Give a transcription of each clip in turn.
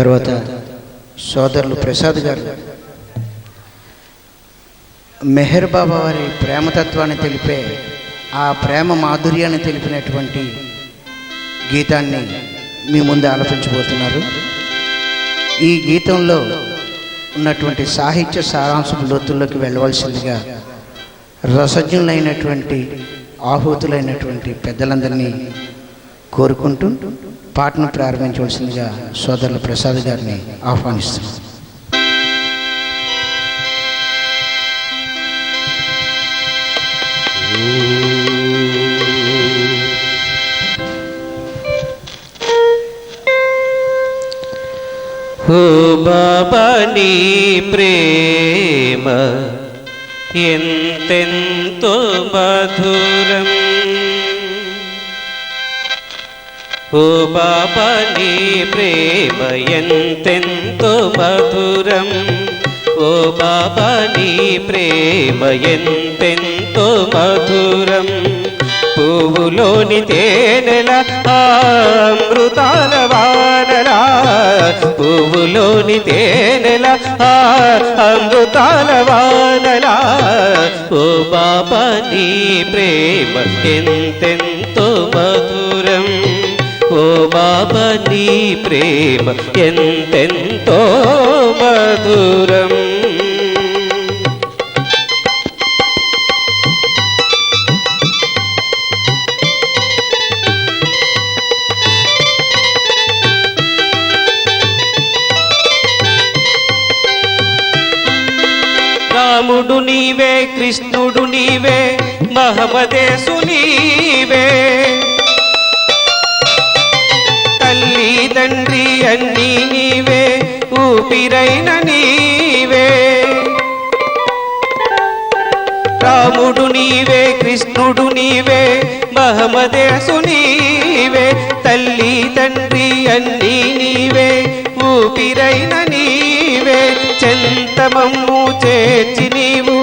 తర్వాత సోదరులు ప్రసాద్ గారు మెహర్ బాబా వారి ప్రేమతత్వాన్ని తెలిపే ఆ ప్రేమ మాధుర్యాన్ని తెలిపినటువంటి గీతాన్ని మీ ముందు ఆలపించబోతున్నారు. ఈ గీతంలో ఉన్నటువంటి సాహిత్య సారాంశం లోతుల్లోకి వెళ్ళవలసిందిగా రసజ్ఞులైనటువంటి ఆహూతులైనటువంటి పెద్దలందరినీ కోరుకుంటూ పాటను ప్రారంభించవలసిందిగా సోదరులు ప్రసాద్ గారిని ఆహ్వానిస్తున్నాం. ఓ బాబా నీ ప్రేమ ఎంతెంతో మధురం, ఓ బాబా నీ ప్రేమ ఎంతెంతో మధురం, ఓ బాబా నీ ప్రేమ ఎంతెంతో మధురం. పువ్వులోని తేనెల అమృతాల వానలా, పువ్వులోని తేనెల అమృతాల వానలా, ఓ బాబా నీ ప్రేమ ఎంతెంతో మధురం, ఓ బాబా నీ ప్రేమ ఎంతెంతో మధురం. రాముడు నీవే, కృష్ణుడు నీవే, మహమ్మదేసు నీవే, తల్లి తండ్రి అన్నీ నీవే, ఊపిరైన నీవే. రాముడు నీవే, కృష్ణుడు నీవే, మహమ్మదేసు నీవే, తల్లి తండ్రి అన్నీ నీవే, ఊపిరైన నీవే. చెంతమమ్ము చేర్చి నీవు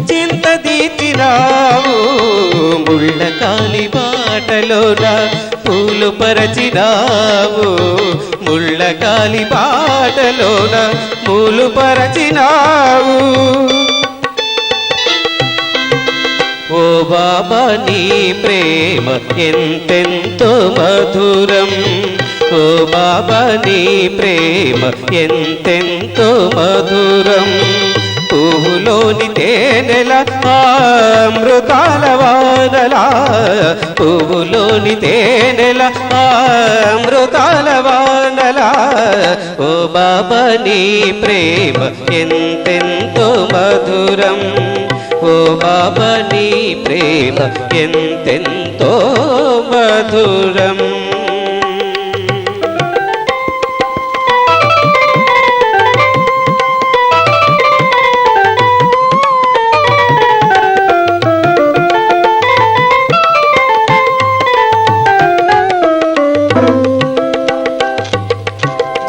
చింత తీర్చినావు, ముళ్ళ కాలి బాటలోన పూలు పరచినావు, ముళ్ళ కాలి బాటలోన పూలు పరచినావు. ఓ బాబా నీ ప్రేమ ఎంతెంతో మధురం, ఓ బాబా నీ ప్రేమ ఎంతెంతో మధురం. పువ్వులోని తేనెల అమృతాల వానలా, పువ్వులోని తేనెల అమృతాల వానలా, ఓ బాబా నీ ప్రేమ ఎంతెంతో మధురం, ఓ బాబా నీ ప్రేమ ఎంతెంతో మధురం.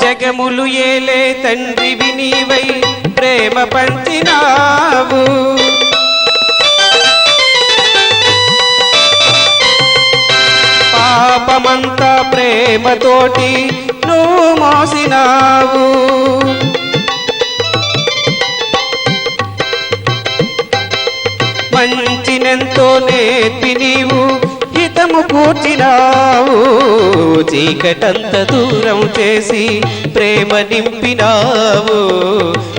జగములు ఏలే తండ్రివి నీవై ప్రేమ పంచినావు, పాపమంతా ప్రేమతోటి నువ్వు మోసినావు. మంచినెంతో నేర్పి నీవు హితము కూర్చినావు, చీకటంత దూరం చేసి ప్రేమ నింపినావు,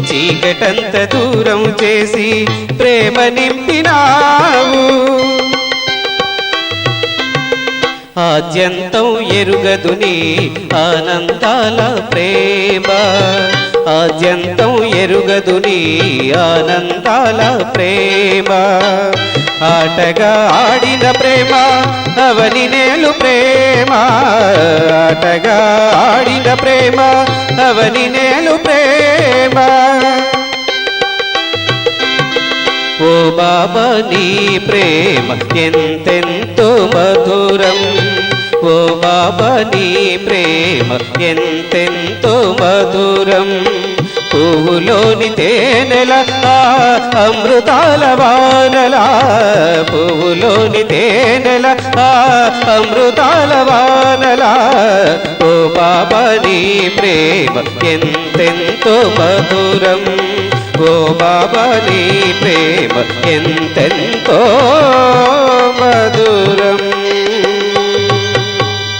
చీకటంత దూరం చేసి ప్రేమ నింపినావు. ఆద్యంతం ఎరుగదు నీ ఆనందాల ప్రేమ, ఆద్యంతం ఎరుగదు నీ ఆనందాల ప్రేమ. ఆటగా ఆడిన ప్రేమ అవని నేలు ప్రేమ, ఆటగా ఆడిన ప్రేమ అవని నేలు ప్రేమ. ఓ బాబా నీ ప్రేమ ఎంతెంతో మధురం, ఓ బాబా నీ ప్రేమ ఎంతెంతో మధురం. పువ్వులోని తేనెల అమృతాల వానలా, పువ్వులోని తేనెల అమృతాల వానలా, ఓ బాబా నీ ప్రేమ ఎంతెంతో మధురం ఓ బాబా నీ ప్రేమ ఎంతెంతో